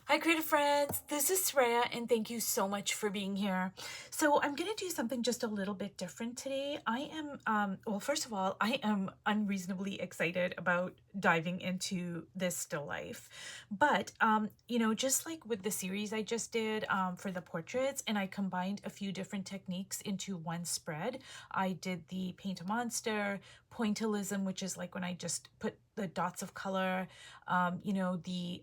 Hi, creative friends. This is Shreya, and thank you so much for being here. So I'm going to do something just a little bit different today. I am, well, first of all, I am unreasonably excited about diving into this still life. But, just like with the series I just did for the portraits, and I combined a few different techniques into one spread. I did the paint a monster, pointillism, which is like when I just put the dots of color, the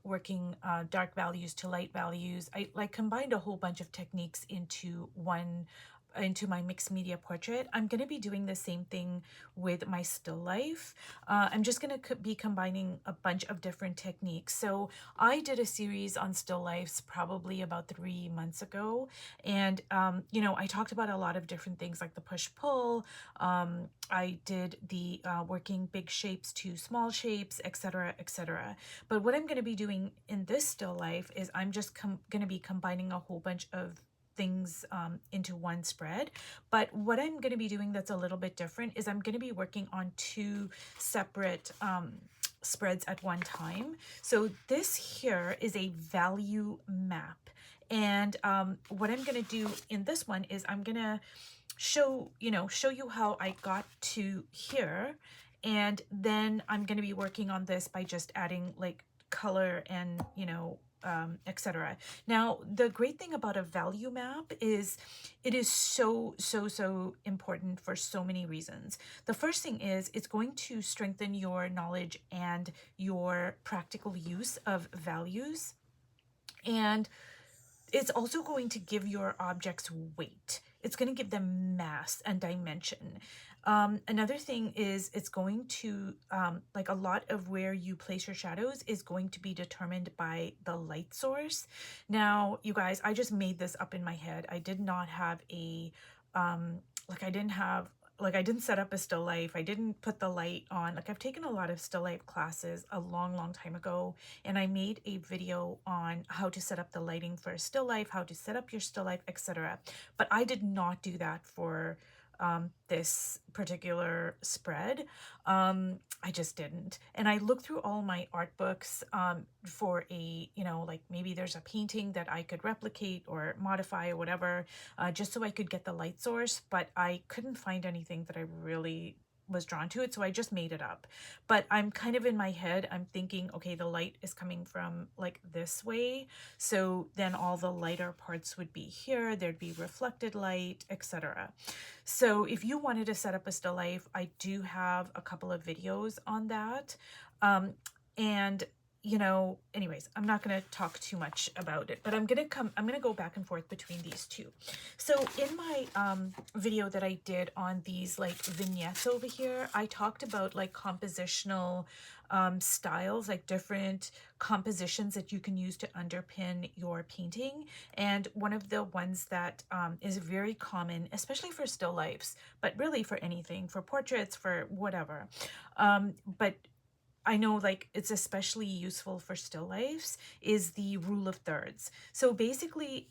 working dark values to light values. I like combined a whole bunch of techniques into my mixed media portrait. I'm going to be doing the same thing with my still life. I'm just going to be combining a bunch of different techniques. So I did a series on still lifes probably about 3 months ago. And, I talked about a lot of different things like the push pull. I did the working big shapes to small shapes, etc., etc. But what I'm going to be doing in this still life is I'm just going to be combining a whole bunch of things into one spread. But what I'm going to be doing that's a little bit different is I'm going to be working on two separate spreads at one time. So this here is a value map. And what I'm going to do in this one is I'm going to show you how I got to here. And then I'm going to be working on this by just adding like color and, etc. Now, the great thing about a value map is it is so important for so many reasons. The first thing is it's going to strengthen your knowledge and your practical use of values. And it's also going to give your objects weight. It's going to give them mass and dimension. Another thing is it's going to, like a lot of where you place your shadows is going to be determined by the light source. Now, you guys, I just made this up in my head. I did not have I didn't set up a still life. I didn't put the light on. Like I've taken a lot of still life classes a long time ago, and I made a video on how to set up the lighting for a still life, how to set up your still life, etc. But I did not do that for this particular spread. I just didn't. And I looked through all my art books for like maybe there's a painting that I could replicate or modify or whatever, just so I could get the light source. But I couldn't find anything that I really was drawn to it, so I just made it up. But I'm kind of in my head, I'm thinking, okay, the light is coming from like this way, so then all the lighter parts would be here, there'd be reflected light, etc. So if you wanted to set up a still life, I do have a couple of videos on that. And anyways, I'm not going to talk too much about it, but I'm going to go back and forth between these two. So in my video that I did on these like vignettes over here, I talked about like compositional styles, like different compositions that you can use to underpin your painting. And one of the ones that is very common, especially for still lifes, but really for anything, for portraits, for whatever. But I know like it's especially useful for still lifes is the rule of thirds. So basically,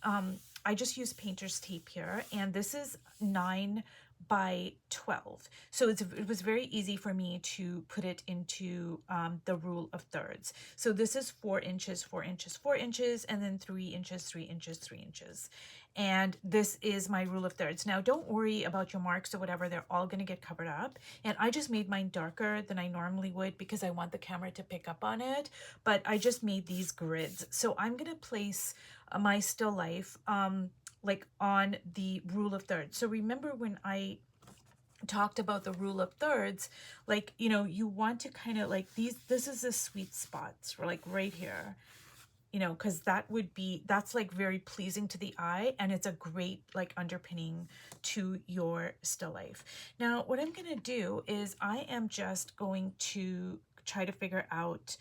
I just use painter's tape here, and this is 9 by 12. So it was very easy for me to put it into the rule of thirds. So this is 4 inches, 4 inches, 4 inches, and then 3 inches, 3 inches, 3 inches. And this is my rule of thirds. Now, don't worry about your marks or whatever. They're all going to get covered up. And I just made mine darker than I normally would because I want the camera to pick up on it. But I just made these grids. So I'm going to place my still life like on the rule of thirds. So remember when I talked about the rule of thirds, like, you want to kind of like this is the sweet spots, like right here, because that's like very pleasing to the eye, and it's a great like underpinning to your still life. Now, what I'm going to do is I am just going to try to figure out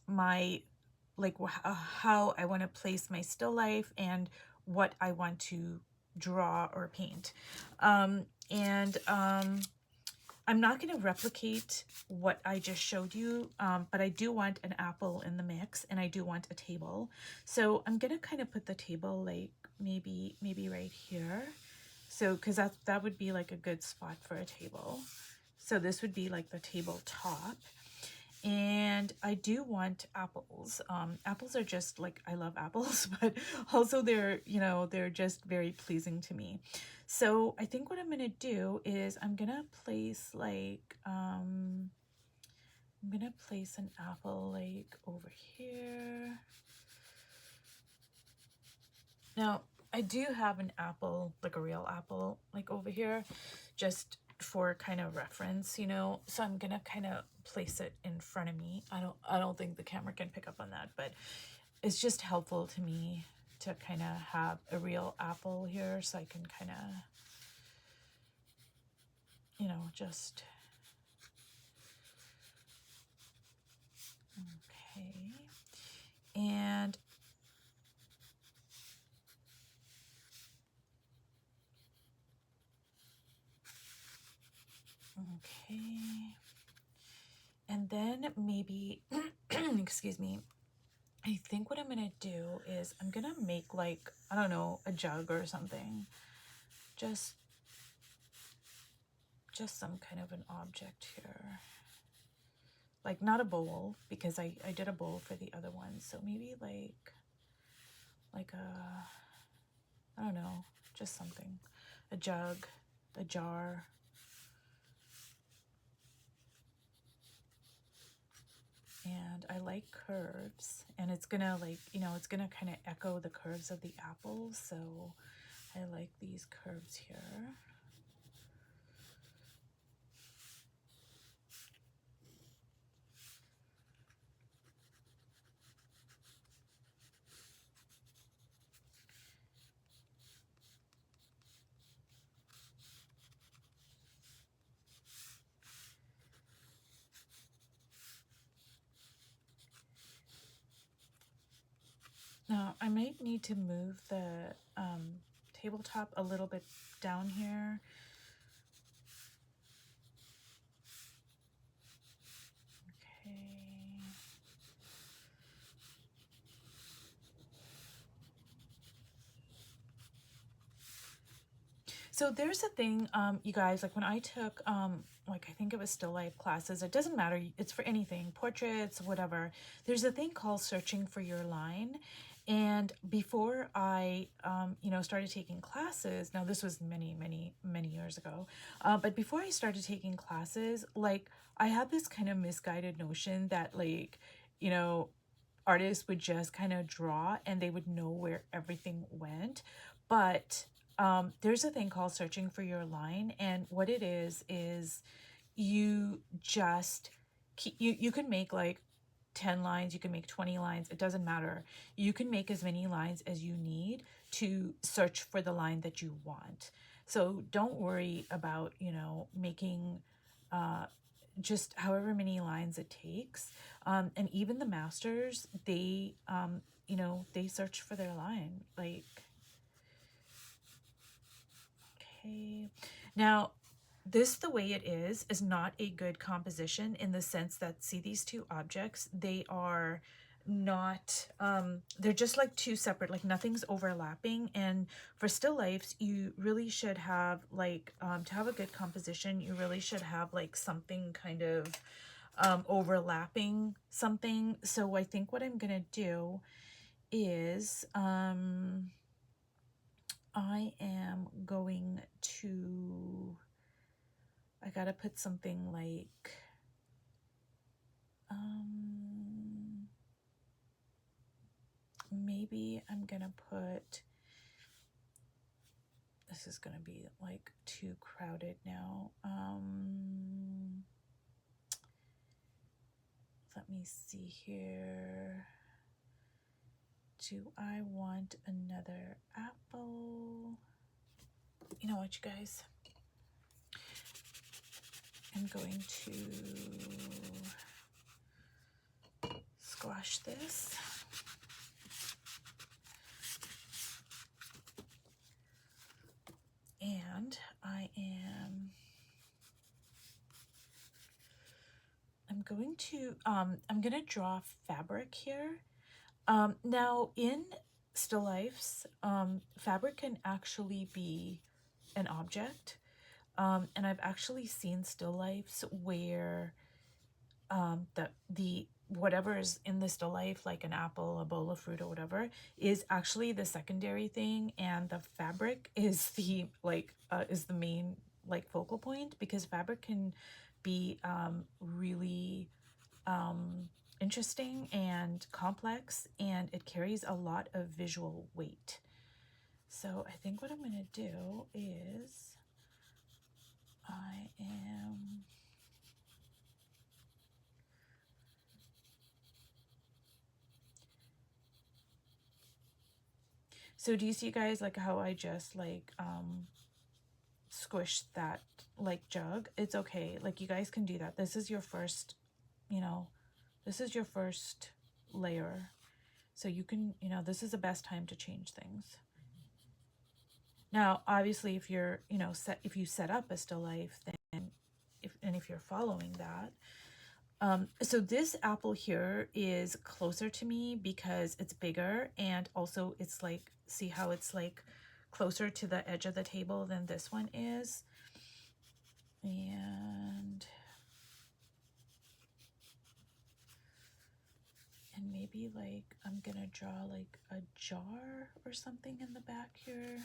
my like how I want to place my still life and what I want to draw or paint. And I'm not going to replicate what I just showed you, but I do want an apple in the mix, and I do want a table. So I'm going to kind of put the table like maybe right here. So because that would be like a good spot for a table. So this would be like the table top. And I do want apples. Apples are just like, I love apples, but also they're, you know, they're just very pleasing to me. So I think what I'm gonna do is I'm gonna place like, I'm gonna place an apple like over here. Now, I do have an apple, like a real apple, like over here, just for kind of reference, you know. So I'm gonna kind of place it in front of me. I don't think the camera can pick up on that, but it's just helpful to me to kind of have a real apple here, so I can kind of, you know, just okay. And okay. And then maybe, excuse me, I think what I'm gonna do is I'm gonna make like, I don't know, a jug or something. Just some kind of an object here. Like not a bowl, because I did a bowl for the other one. So maybe like a, I don't know, just something. A jug, a jar. And I like curves, and it's gonna, like, you know, it's gonna kind of echo the curves of the apple, so I like these curves here. Now I might need to move the tabletop a little bit down here. Okay. So there's a thing, you guys, like when I took, like I think it was still life classes, it doesn't matter, it's for anything, portraits, whatever. There's a thing called searching for your line. And before I, you know, started taking classes, now this was many years ago, but before I started taking classes, like I had this kind of misguided notion that, like, you know, artists would just kind of draw and they would know where everything went. But there's a thing called searching for your line, and what it is you just you can make like 10 lines, you can make 20 lines, it doesn't matter. You can make as many lines as you need to search for the line that you want. So don't worry about, you know, making just however many lines it takes. And even the masters, they, you know, they search for their line. Like, okay. Now, this, the way it is not a good composition in the sense that, see these two objects, they are not, they're just like two separate, like nothing's overlapping. And for still lifes, you really should have like, to have a good composition, you really should have like something kind of overlapping something. So I think what I'm gonna do is I am going to, I gotta put something like maybe I'm gonna put, this is gonna be like too crowded now. Let me see here. Do I want another apple? You know what, you guys? I'm going to squash this. And I'm going to, I'm gonna draw fabric here. Now in still lifes, fabric can actually be an object. And I've actually seen still lifes where the whatever is in the still life, like an apple, a bowl of fruit or whatever, is actually the secondary thing, and the fabric is the is the main like focal point, because fabric can be really interesting and complex, and it carries a lot of visual weight. So I think what I'm going to do is I am... So do you see, guys, like how I just like squished that like jug? It's okay. Like, you guys can do that. This is your first, you know, this is your first layer. So you can, this is the best time to change things. Now, obviously, if you're, if you set up a still life, then if you're following that, so this apple here is closer to me because it's bigger, and also it's like, see how it's like closer to the edge of the table than this one is. And maybe like I'm gonna draw like a jar or something in the back here.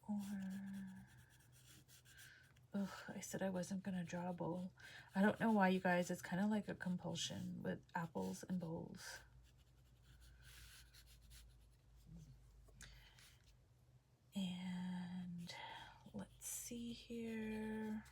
Or, ugh, I said I wasn't gonna draw a bowl. I don't know why, you guys. It's kind of like a compulsion with apples and bowls. And let's see here.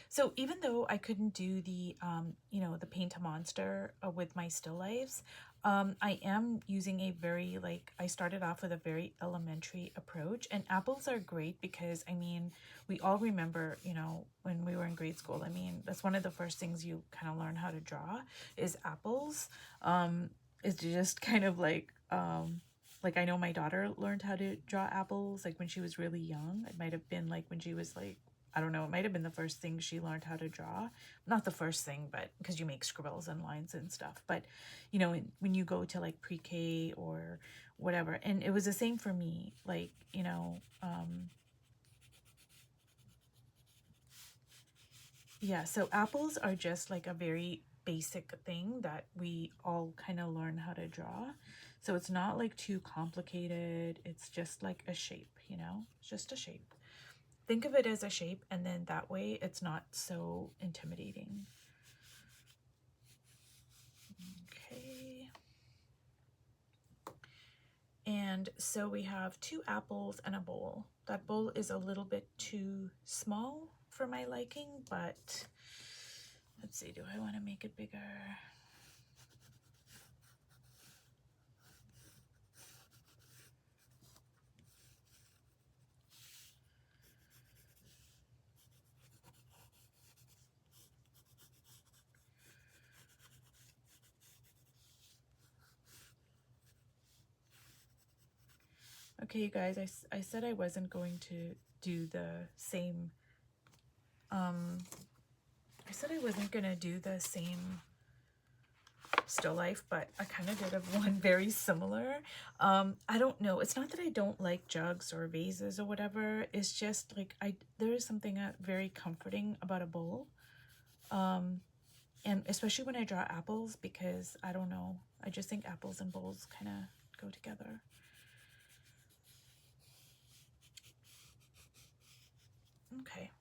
So even though I couldn't do the, the paint a monster with my still lifes, I am using a very, like, I started off with a very elementary approach. And apples are great because, I mean, we all remember, when we were in grade school, I mean, that's one of the first things you kind of learn how to draw is apples. Is just kind of like I know my daughter learned how to draw apples like when she was really young. It might have been like when she was like, I don't know, it might have been the first thing she learned how to draw. Not the first thing, but because you make scribbles and lines and stuff. But, when you go to like pre-K or whatever, and it was the same for me, like, yeah, so apples are just like a very basic thing that we all kind of learn how to draw. So it's not like too complicated. It's just like a shape, it's just a shape. Think of it as a shape, and then that way it's not so intimidating. Okay. And so we have 2 apples and a bowl. That bowl is a little bit too small for my liking, but let's see, do I want to make it bigger? Okay, you guys, I said I wasn't going to do the same, I said I wasn't going to do the same still life, but I kind of did have one very similar. I don't know. It's not that I don't like jugs or vases or whatever. It's just like there is something very comforting about a bowl. And especially when I draw apples, because I don't know, I just think apples and bowls kind of go together. Okay.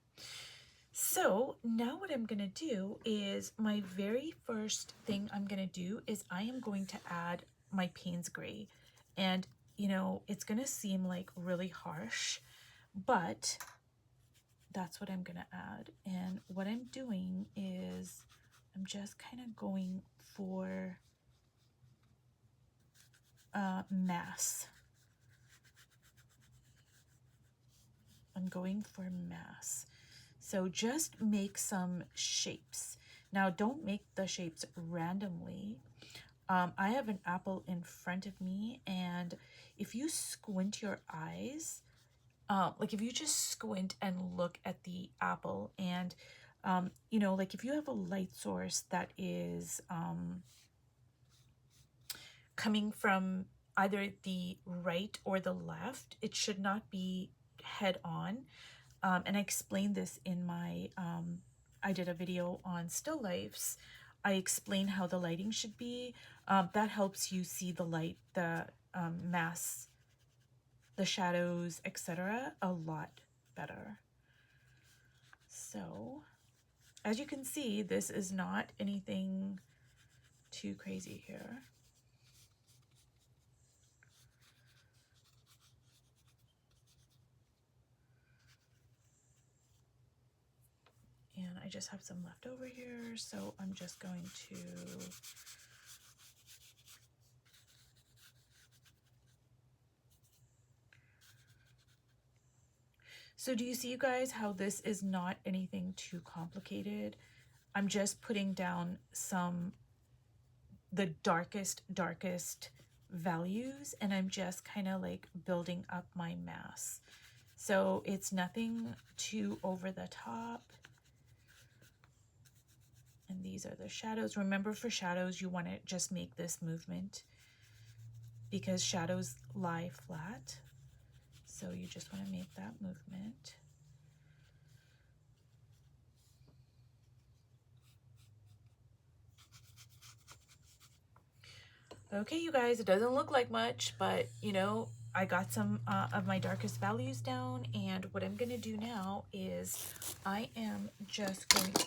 So now what I'm going to do is my very first thing I'm going to do is I am going to add my Payne's Gray. And, it's going to seem like really harsh, but that's what I'm going to add. And what I'm doing is I'm just kind of going for mass. I'm going for mass. So just make some shapes. Now, don't make the shapes randomly. I have an apple in front of me, and if you squint your eyes, like if you just squint and look at the apple, and you know, like if you have a light source that is coming from either the right or the left, it should not be head on. And I explained this in my, I did a video on still lifes. I explain how the lighting should be. That helps you see the light, the mass, the shadows, etc. a lot better. So, as you can see, this is not anything too crazy here. And I just have some left over here, so I'm just going to So do you see, you guys, how this is not anything too complicated? I'm just putting down the darkest values, and I'm just kind of like building up my mass. So it's nothing too over the top. And these are the shadows. Remember, for shadows, you want to just make this movement because shadows lie flat. So you just want to make that movement. Okay, you guys, it doesn't look like much, but you know, I got some of my darkest values down, and what I'm going to do now is I am just going to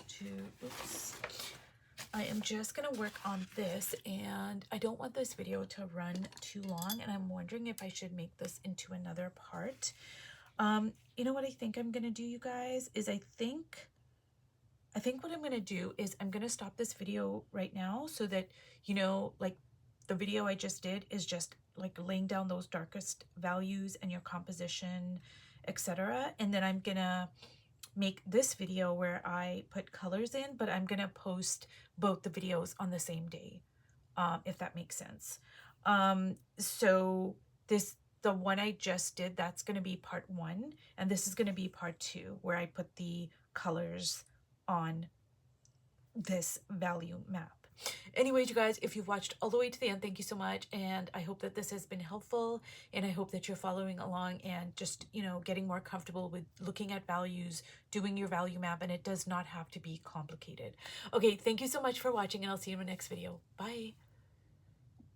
work on this, and I don't want this video to run too long, and I'm wondering if I should make this into another part. You know what I think I'm going to do, you guys, is I think what I'm going to do is I'm going to stop this video right now so that, you know, like the video I just did is just like laying down those darkest values and your composition, etc. And then I'm gonna make this video where I put colors in, but I'm gonna post both the videos on the same day, if that makes sense. So the one I just did, that's gonna be part 1, and this is gonna be part 2, where I put the colors on this value map. Anyways, you guys, if you've watched all the way to the end, thank you so much, and I hope that this has been helpful, and I hope that you're following along and just, you know, getting more comfortable with looking at values, doing your value map, and it does not have to be complicated. Okay, thank you so much for watching, and I'll see you in my next video. Bye.